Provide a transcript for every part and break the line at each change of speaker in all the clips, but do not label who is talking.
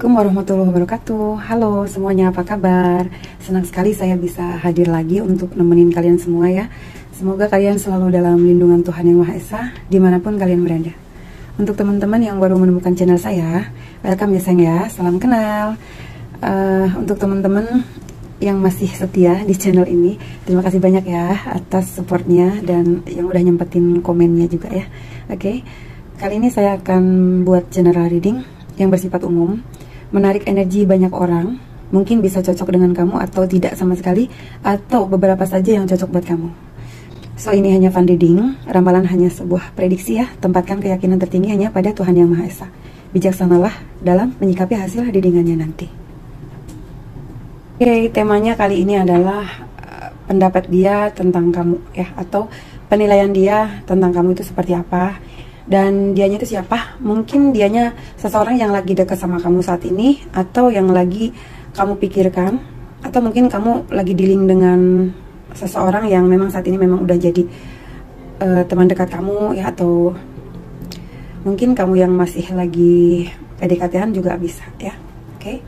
Assalamualaikum warahmatullahi wabarakatuh. Halo semuanya, apa kabar? Senang sekali saya bisa hadir lagi untuk nemenin kalian semua ya. Semoga kalian selalu dalam lindungan Tuhan Yang Maha Esa dimanapun kalian berada. Untuk teman-teman yang baru menemukan channel saya, welcome ya sayang ya, salam kenal. Untuk teman-teman yang masih setia di channel ini, terima kasih banyak ya atas supportnya dan yang udah nyempetin komennya juga ya. Oke, kali ini saya akan buat general reading yang bersifat umum, menarik energi banyak orang, mungkin bisa cocok dengan kamu atau tidak sama sekali, atau beberapa saja yang cocok buat kamu. So ini hanya fun reading, ramalan hanya sebuah prediksi ya, tempatkan keyakinan tertinggi hanya pada Tuhan Yang Maha Esa. Bijaksanalah dalam menyikapi hasil readingannya nanti. Oke, temanya kali ini adalah pendapat dia tentang kamu ya, atau penilaian dia tentang kamu itu seperti apa. Dan dianya itu siapa? Mungkin dianya seseorang yang lagi dekat sama kamu saat ini, atau yang lagi kamu pikirkan, atau mungkin kamu lagi dealing dengan seseorang yang memang saat ini memang udah jadi teman dekat kamu ya, atau mungkin kamu yang masih lagi PDKT-an juga bisa ya. Oke,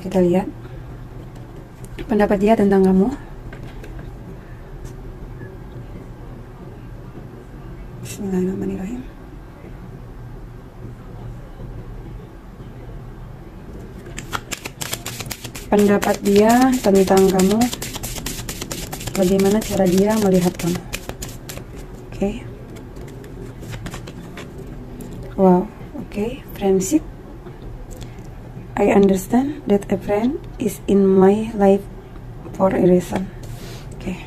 kita lihat pendapat dia tentang kamu. Bismillahirrahmanirrahim. Pendapat dia tentang kamu, bagaimana cara dia melihat kamu. Oke. Wow, oke. Friendship. I understand that a friend is in my life for a reason. Oke.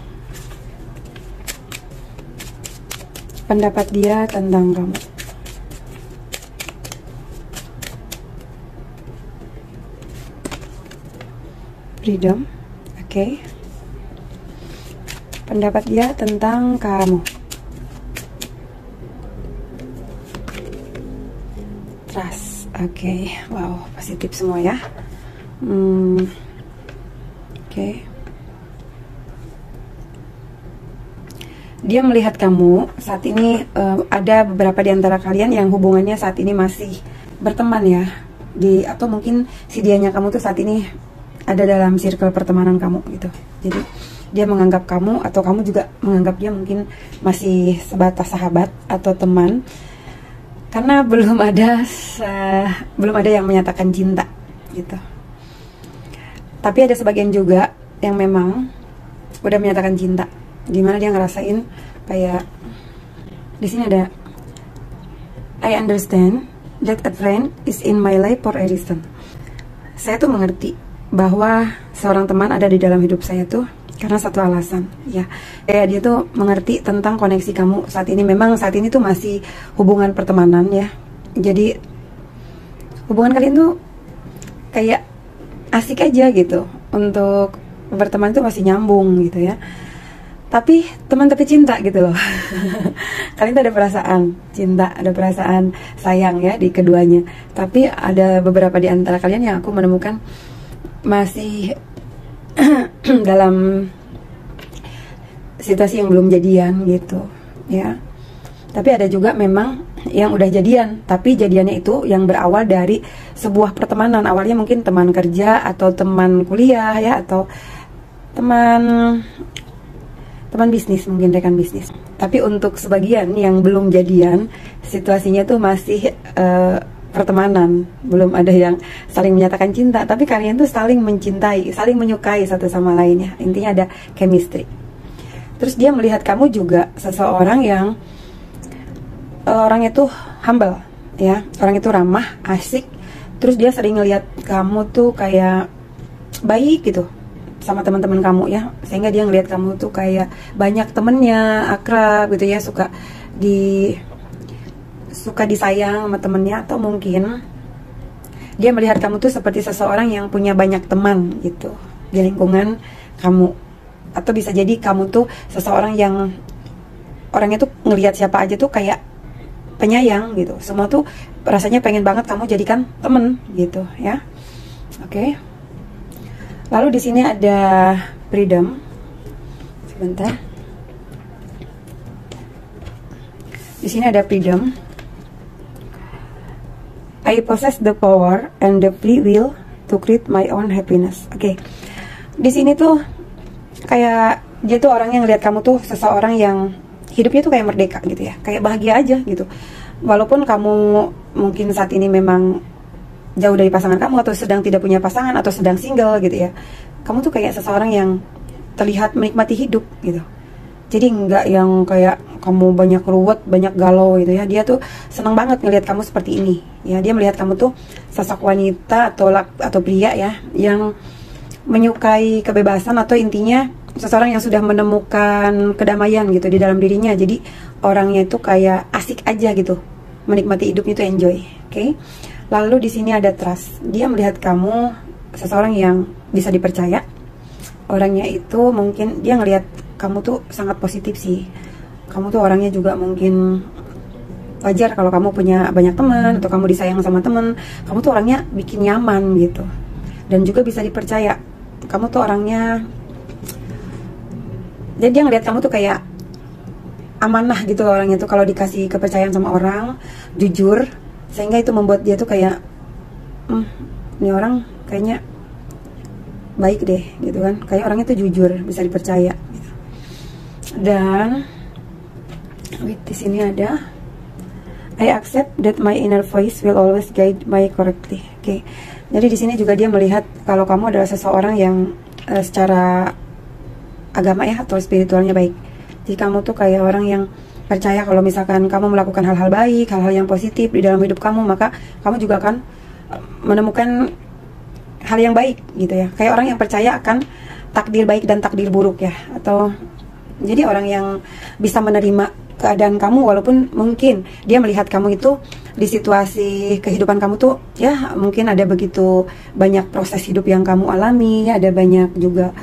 Pendapat dia tentang kamu. Freedom, oke. Pendapat dia tentang kamu. Trust, oke. Wow, positif semua ya. Oke. Dia melihat kamu saat ini, ada beberapa di antara kalian yang hubungannya saat ini masih berteman ya, atau mungkin si dianya kamu tuh saat ini ada dalam circle pertemanan kamu gitu. Jadi dia menganggap kamu, atau kamu juga menganggap dia mungkin masih sebatas sahabat atau teman, karena belum ada yang menyatakan cinta gitu. Tapi ada sebagian juga yang memang udah menyatakan cinta, dimana dia ngerasain kayak di sini ada I understand that a friend is in my life for a reason. Saya tuh mengerti bahwa seorang teman ada di dalam hidup saya tuh karena satu alasan ya. Kayak dia tuh mengerti tentang koneksi kamu saat ini. Memang saat ini tuh masih hubungan pertemanan ya. Jadi hubungan kalian tuh kayak asik aja gitu, untuk berteman tuh masih nyambung gitu ya. Tapi teman tapi cinta gitu loh. Kalian tuh ada perasaan cinta, ada perasaan sayang ya di keduanya. Tapi ada beberapa di antara kalian yang aku menemukan masih dalam situasi yang belum jadian gitu ya. Tapi ada juga memang yang udah jadian, tapi jadiannya itu yang berawal dari sebuah pertemanan. Awalnya mungkin teman kerja atau teman kuliah ya, atau teman bisnis, mungkin rekan bisnis. Tapi untuk sebagian yang belum jadian, situasinya tuh masih pertemanan, belum ada yang saling menyatakan cinta, tapi kalian tuh saling mencintai, saling menyukai satu sama lainnya. Intinya ada chemistry. Terus dia melihat kamu juga seseorang yang orangnya tuh humble ya, orang itu ramah, asik. Terus dia sering ngelihat kamu tuh kayak baik gitu sama teman-teman kamu ya, sehingga dia ngelihat kamu tuh kayak banyak temennya, akrab gitu ya, suka disayang sama temennya. Atau mungkin dia melihat kamu tuh seperti seseorang yang punya banyak teman gitu di lingkungan kamu. Atau bisa jadi kamu tuh seseorang yang orangnya tuh ngelihat siapa aja tuh kayak penyayang gitu. Semua tuh rasanya pengen banget kamu jadikan temen gitu ya. Oke. Lalu di sini ada freedom. Sebentar. Di sini ada freedom. I possess the power and the free will to create my own happiness. Oke. Di sini tuh kayak dia tuh orang yang ngeliat kamu tuh seseorang yang hidupnya tuh kayak merdeka gitu ya, kayak bahagia aja gitu. Walaupun kamu mungkin saat ini memang jauh dari pasangan kamu, atau sedang tidak punya pasangan, atau sedang single gitu ya, kamu tuh kayak seseorang yang terlihat menikmati hidup gitu. Jadi nggak yang kayak kamu banyak ruwet, banyak galau gitu ya. Dia tuh senang banget ngelihat kamu seperti ini ya. Dia melihat kamu tuh sosok wanita atau pria ya, yang menyukai kebebasan, atau intinya seseorang yang sudah menemukan kedamaian gitu di dalam dirinya. Jadi orangnya itu kayak asik aja gitu, menikmati hidupnya itu enjoy. Oke. Lalu di sini ada trust. Dia melihat kamu seseorang yang bisa dipercaya. Orangnya itu mungkin dia ngelihat kamu tuh sangat positif sih. Kamu tuh orangnya juga mungkin wajar kalau kamu punya banyak teman, atau kamu disayang sama teman. Kamu tuh orangnya bikin nyaman gitu, dan juga bisa dipercaya. Kamu tuh orangnya, jadi dia ngeliat kamu tuh kayak amanah gitu loh orangnya tuh. Kalau dikasih kepercayaan sama orang, jujur, sehingga itu membuat dia tuh kayak ini orang kayaknya baik deh gitu kan. Kayak orangnya tuh jujur, bisa dipercaya gitu. Dan di sini ada I accept that my inner voice will always guide my correctly. Oke. Jadi di sini juga dia melihat kalau kamu adalah seseorang yang secara agama ya, atau spiritualnya baik. Jadi kamu tuh kayak orang yang percaya kalau misalkan kamu melakukan hal-hal baik, hal-hal yang positif di dalam hidup kamu, maka kamu juga akan menemukan hal yang baik gitu ya. Kayak orang yang percaya akan takdir baik dan takdir buruk ya. Atau jadi orang yang bisa menerima keadaan kamu, walaupun mungkin dia melihat kamu itu di situasi kehidupan kamu tuh ya mungkin ada begitu banyak proses hidup yang kamu alami, ada banyak juga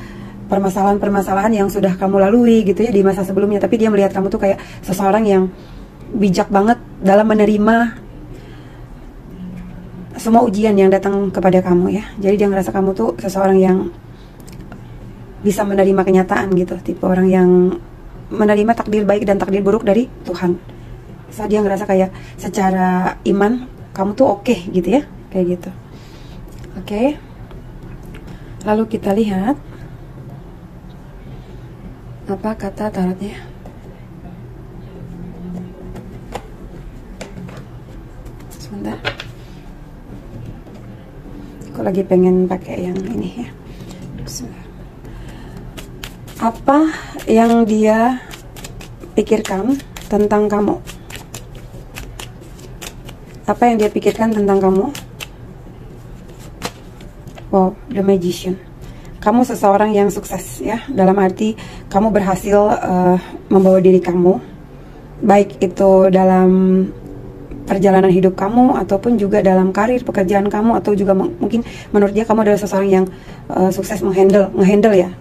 permasalahan-permasalahan yang sudah kamu lalui gitu ya di masa sebelumnya. Tapi dia melihat kamu tuh kayak seseorang yang bijak banget dalam menerima semua ujian yang datang kepada kamu ya. Jadi dia ngerasa kamu tuh seseorang yang bisa menerima kenyataan gitu, tipe orang yang menerima takdir baik dan takdir buruk dari Tuhan. So dia ngerasa kayak secara iman kamu tuh oke gitu ya, kayak gitu. Oke. Lalu kita lihat apa kata tarotnya. Sebentar. Aku lagi pengen pakai yang ini ya. Bismillah. Apa yang dia pikirkan tentang kamu? Apa yang dia pikirkan tentang kamu? Wow, The Magician. Kamu seseorang yang sukses ya, dalam arti kamu berhasil membawa diri kamu, baik itu dalam perjalanan hidup kamu, ataupun juga dalam karir pekerjaan kamu, atau juga mungkin menurut dia kamu adalah seseorang yang sukses ngehandle ya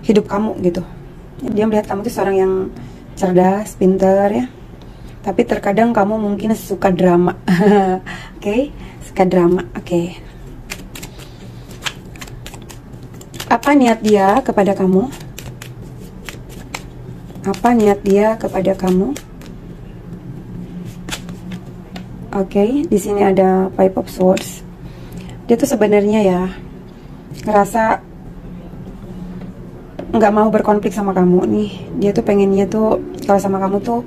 hidup kamu gitu. Dia melihat kamu tuh seorang yang cerdas, pintar ya. Tapi terkadang kamu mungkin suka drama. Oke, suka drama. Oke. Apa niat dia kepada kamu? Apa niat dia kepada kamu? Oke, di sini ada Five of Swords. Dia tuh sebenarnya ya ngerasa nggak mau berkonflik sama kamu nih. Dia tuh pengennya tuh kalau sama kamu tuh,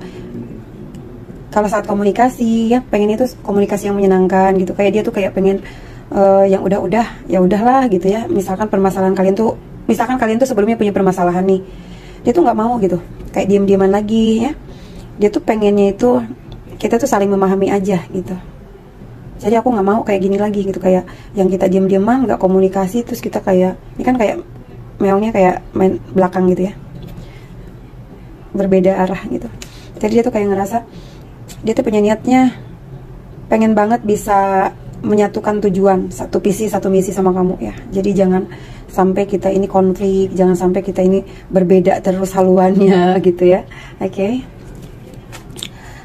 kalau saat komunikasi ya pengennya tuh komunikasi yang menyenangkan gitu. Kayak dia tuh kayak pengen yang udah-udah ya udahlah gitu ya. Misalkan permasalahan kalian tuh, misalkan kalian tuh sebelumnya punya permasalahan nih, dia tuh nggak mau gitu kayak diem-dieman lagi ya. Dia tuh pengennya itu kita tuh saling memahami aja gitu. Jadi aku nggak mau kayak gini lagi gitu, kayak yang kita diem-dieman nggak komunikasi, terus kita kayak ini kan kayak meongnya kayak main belakang gitu ya, berbeda arah gitu. Jadi dia tuh kayak ngerasa dia tuh punya niatnya pengen banget bisa menyatukan tujuan, satu visi satu misi sama kamu ya. Jadi jangan sampai kita ini konflik, jangan sampai kita ini berbeda terus haluannya gitu ya. Oke.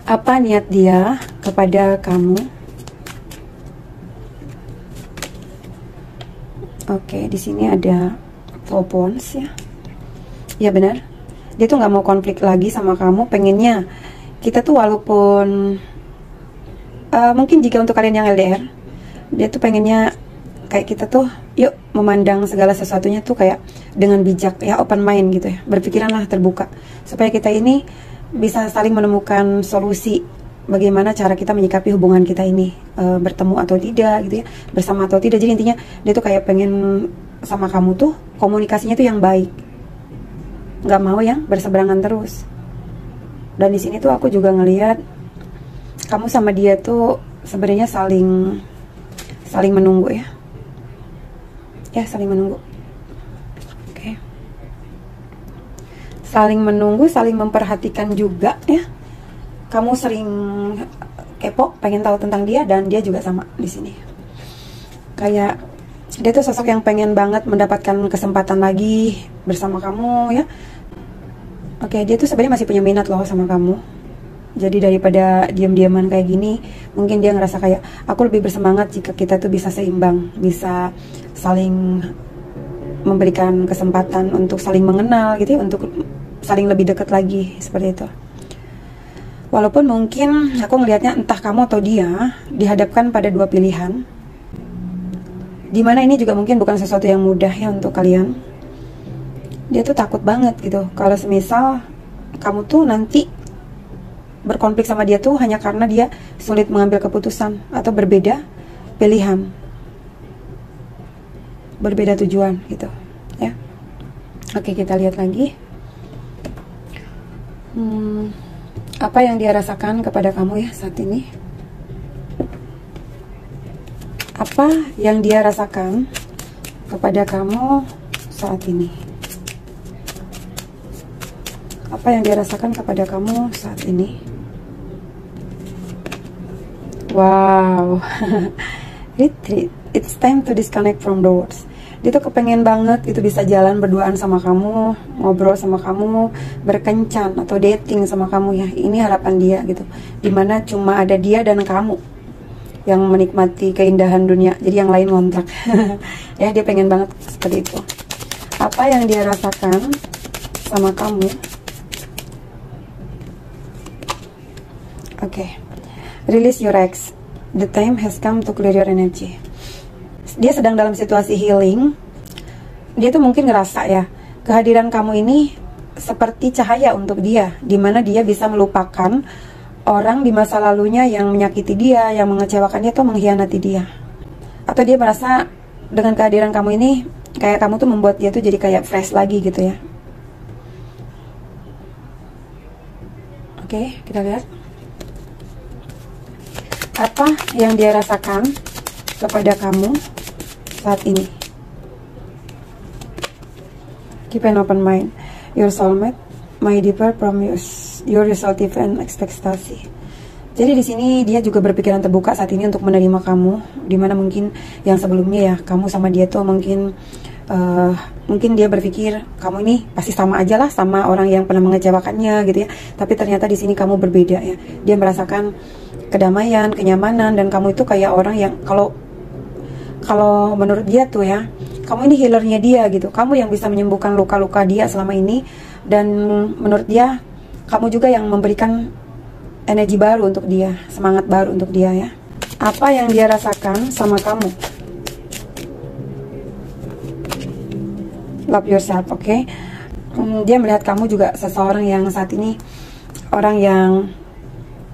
Apa niat dia kepada kamu? Oke, di sini ada Wands ya. Ya benar. Dia tuh nggak mau konflik lagi sama kamu. Pengennya kita tuh walaupun Mungkin jika untuk kalian yang LDR, dia tuh pengennya kayak kita tuh yuk memandang segala sesuatunya tuh kayak dengan bijak ya, open mind gitu ya, berpikiranlah terbuka, supaya kita ini bisa saling menemukan solusi bagaimana cara kita menyikapi hubungan kita ini, bertemu atau tidak gitu ya, bersama atau tidak. Jadi intinya dia tuh kayak pengen sama kamu tuh komunikasinya tuh yang baik, nggak mau yang berseberangan terus. Dan di sini tuh aku juga ngelihat kamu sama dia tuh sebenarnya saling menunggu ya. Ya, saling menunggu. Oke. Saling menunggu, saling memperhatikan juga ya. Kamu sering kepo, pengen tahu tentang dia, dan dia juga sama di sini. Kayak dia tuh sosok yang pengen banget mendapatkan kesempatan lagi bersama kamu ya. Oke, dia tuh sebenarnya masih punya minat loh sama kamu. Jadi daripada diam-diaman kayak gini, mungkin dia ngerasa kayak aku lebih bersemangat jika kita tuh bisa seimbang, bisa saling memberikan kesempatan untuk saling mengenal gitu ya, untuk saling lebih dekat lagi, seperti itu. Walaupun mungkin aku ngelihatnya entah kamu atau dia dihadapkan pada dua pilihan, dimana ini juga mungkin bukan sesuatu yang mudah ya untuk kalian. Dia tuh takut banget gitu kalau semisal kamu tuh nanti berkonflik sama dia tuh hanya karena dia sulit mengambil keputusan atau berbeda pilihan, berbeda tujuan gitu ya. Oke, kita lihat lagi. Apa yang dia rasakan kepada kamu ya saat ini? Apa yang dia rasakan kepada kamu saat ini? Apa yang dia rasakan kepada kamu saat ini? Wow. Retreat. It's time to disconnect from the words. Dia tuh kepengen banget itu bisa jalan berduaan sama kamu, ngobrol sama kamu, berkencan atau dating sama kamu ya. Ini harapan dia gitu, dimana cuma ada dia dan kamu yang menikmati keindahan dunia, jadi yang lain ngontrak. Ya, dia pengen banget seperti itu. Apa yang dia rasakan sama kamu? Oke. Release your ex. The time has come to clear your energy. Dia sedang dalam situasi healing. Dia tuh mungkin ngerasa ya, kehadiran kamu ini seperti cahaya untuk dia, dimana dia bisa melupakan orang di masa lalunya yang menyakiti dia, yang mengecewakan dia atau mengkhianati dia. Atau dia merasa dengan kehadiran kamu ini, kayak kamu tuh membuat dia tuh jadi kayak fresh lagi gitu ya. Oke, kita lihat. Apa yang dia rasakan kepada kamu saat ini? Keep an open mind. Your soulmate, my deeper promise, your resolve and expectancy. Jadi di sini dia juga berpikiran terbuka saat ini untuk menerima kamu, dimana mungkin yang sebelumnya ya kamu sama dia tuh mungkin dia berpikir kamu ini pasti sama aja lah sama orang yang pernah mengecewakannya gitu ya. Tapi ternyata di sini kamu berbeda ya. Dia merasakan kedamaian, kenyamanan, dan kamu itu kayak orang yang kalau menurut dia tuh ya, kamu ini healernya dia gitu. Kamu yang bisa menyembuhkan luka-luka dia selama ini, dan menurut dia kamu juga yang memberikan energi baru untuk dia, semangat baru untuk dia ya. Apa yang dia rasakan sama kamu? Love yourself, oke? Dia melihat kamu juga seseorang yang saat ini orang yang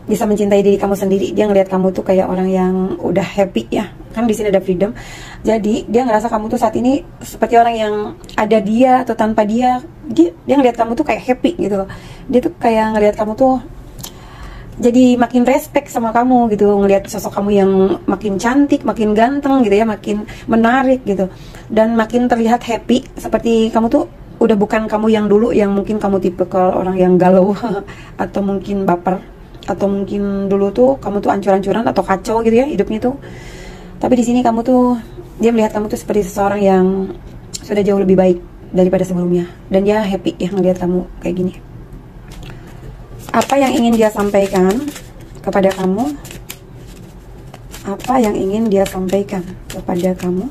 bisa mencintai diri kamu sendiri. Dia ngelihat kamu tuh kayak orang yang udah happy ya. Kan di sini ada freedom. Jadi dia ngerasa kamu tuh saat ini seperti orang yang ada dia atau tanpa dia. Dia ngelihat kamu tuh kayak happy gitu loh. Dia tuh kayak ngelihat kamu tuh jadi makin respect sama kamu gitu, ngelihat sosok kamu yang makin cantik, makin ganteng gitu ya, makin menarik gitu, dan makin terlihat happy, seperti kamu tuh udah bukan kamu yang dulu yang mungkin kamu tipe kalau orang yang galau atau mungkin baper, atau mungkin dulu tuh kamu tuh ancur-ancuran atau kacau gitu ya hidupnya tuh. Tapi di sini kamu tuh, dia melihat kamu tuh seperti seseorang yang sudah jauh lebih baik daripada sebelumnya, dan dia happy ya ngelihat kamu kayak gini. Apa yang ingin dia sampaikan kepada kamu? Apa yang ingin dia sampaikan kepada kamu?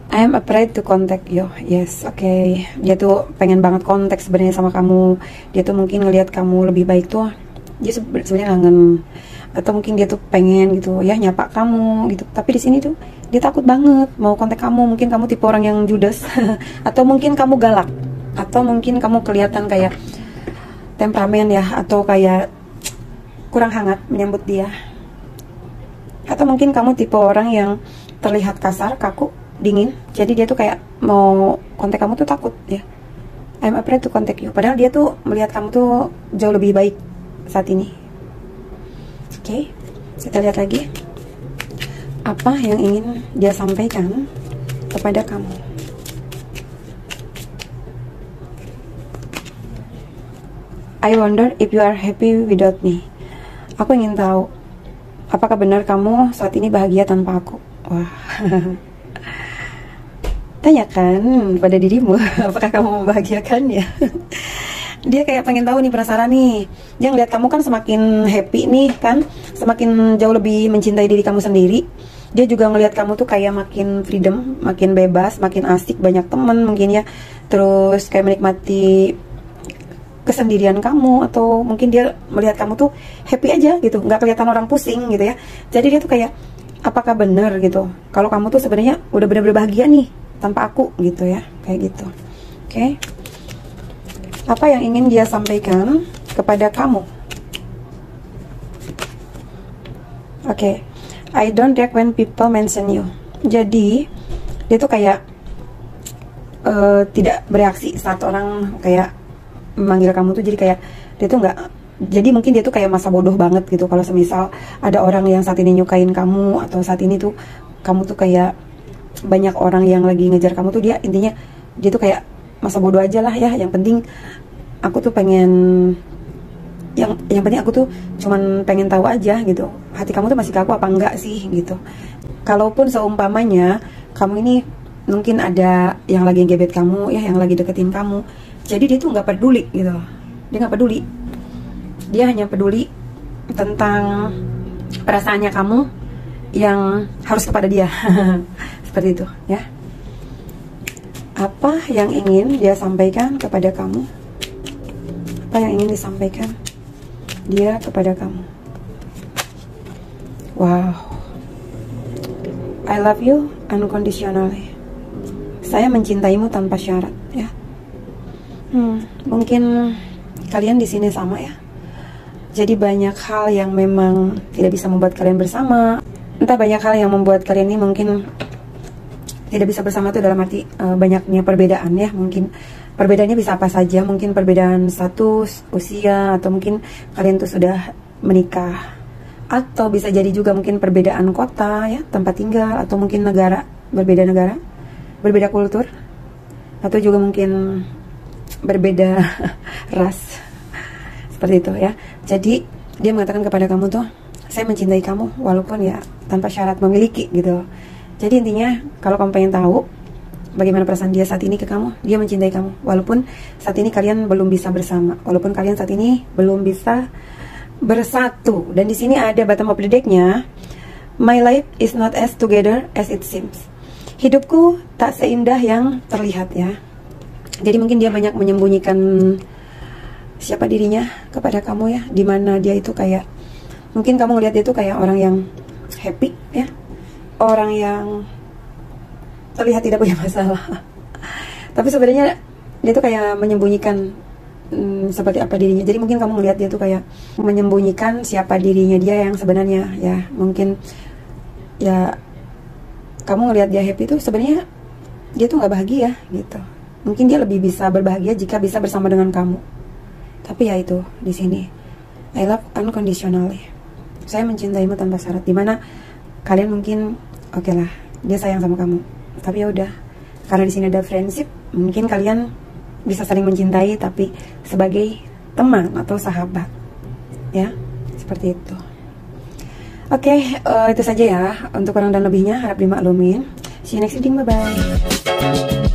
I am afraid to contact you. Yes, oke. Dia tuh pengen banget kontak sebenarnya sama kamu. Dia tuh mungkin ngelihat kamu lebih baik tuh. Dia sebenarnya kangen. Atau mungkin dia tuh pengen gitu ya nyapa kamu gitu. Tapi di sini tuh dia takut banget mau kontak kamu. Mungkin kamu tipe orang yang judes atau mungkin kamu galak. Atau mungkin kamu kelihatan kayak temperamen ya, atau kayak kurang hangat menyambut dia. Atau mungkin kamu tipe orang yang terlihat kasar, kaku, dingin, jadi dia tuh kayak mau kontak kamu tuh takut ya. I'm afraid to contact you. Padahal dia tuh melihat kamu tuh jauh lebih baik saat ini. Oke, kita lihat lagi apa yang ingin dia sampaikan kepada kamu. I wonder if you are happy without me. Aku ingin tahu apakah benar kamu saat ini bahagia tanpa aku. Wah. Tanyakan pada dirimu, apakah kamu membahagiakannya? Dia kayak pengen tahu nih, penasaran nih. Dia ngeliat kamu kan semakin happy nih kan, semakin jauh lebih mencintai diri kamu sendiri. Dia juga ngeliat kamu tuh kayak makin freedom, makin bebas, makin asik, banyak temen mungkin ya. Terus kayak menikmati kesendirian kamu, atau mungkin dia melihat kamu tuh happy aja gitu, nggak kelihatan orang pusing gitu ya. Jadi dia tuh kayak, apakah benar gitu kalau kamu tuh sebenarnya udah benar-benar bahagia nih tanpa aku gitu ya, kayak gitu. Oke. Apa yang ingin dia sampaikan kepada kamu? Oke. I don't react when people mention you. Jadi dia tuh kayak tidak bereaksi saat orang kayak memanggil kamu tuh, jadi kayak dia tuh nggak, jadi mungkin dia tuh kayak masa bodoh banget gitu kalau semisal ada orang yang saat ini nyukain kamu, atau saat ini tuh kamu tuh kayak banyak orang yang lagi ngejar kamu tuh, dia intinya dia tuh kayak masa bodoh aja lah ya. Yang penting aku tuh pengen, yang penting aku tuh cuman pengen tahu aja gitu, hati kamu tuh masih ke aku apa enggak sih gitu. Kalaupun seumpamanya kamu ini mungkin ada yang lagi gebet kamu ya, yang lagi deketin kamu, jadi dia tuh nggak peduli gitu. Dia nggak peduli, dia hanya peduli tentang perasaannya kamu yang harus kepada dia. Seperti itu ya. Apa yang ingin dia sampaikan kepada kamu? Apa yang ingin disampaikan dia kepada kamu? Wow. I love you unconditionally. Saya mencintaimu tanpa syarat ya. Mungkin kalian di sini sama ya. Jadi banyak hal yang memang tidak bisa membuat kalian bersama. Entah banyak hal yang membuat kalian ini mungkin tidak bisa bersama itu dalam arti banyaknya perbedaan ya. Mungkin perbedaannya bisa apa saja, mungkin perbedaan status, usia, atau mungkin kalian tuh sudah menikah, atau bisa jadi juga mungkin perbedaan kota ya, tempat tinggal, atau mungkin negara, berbeda kultur, atau juga mungkin berbeda ras. Seperti itu ya. Jadi dia mengatakan kepada kamu tuh, saya mencintai kamu walaupun ya tanpa syarat memiliki gitu. Jadi intinya kalau kamu pengen tahu bagaimana perasaan dia saat ini ke kamu, dia mencintai kamu walaupun saat ini kalian belum bisa bersama, walaupun kalian saat ini belum bisa bersatu. Dan di sini ada bottom of the deck-nya, my life is not as together as it seems. Hidupku tak seindah yang terlihat ya. Jadi mungkin dia banyak menyembunyikan siapa dirinya kepada kamu ya, dimana dia itu kayak, mungkin kamu ngelihat dia itu kayak orang yang happy ya, orang yang terlihat tidak punya masalah. Tapi sebenarnya dia tuh kayak menyembunyikan seperti apa dirinya. Jadi mungkin kamu ngelihat dia tuh kayak menyembunyikan siapa dirinya dia yang sebenarnya ya. Mungkin ya kamu ngelihat dia happy tuh sebenarnya dia tuh nggak bahagia gitu. Mungkin dia lebih bisa berbahagia jika bisa bersama dengan kamu. Tapi ya itu di sini, I love unconditionally. Saya mencintaimu tanpa syarat. Dimana kalian mungkin oke lah, dia sayang sama kamu. Tapi ya udah, karena di sini ada friendship, mungkin kalian bisa saling mencintai tapi sebagai teman atau sahabat. Ya, seperti itu. Oke, itu saja ya untuk kurang dan lebihnya, harap dimaklumin. See you next reading, bye bye.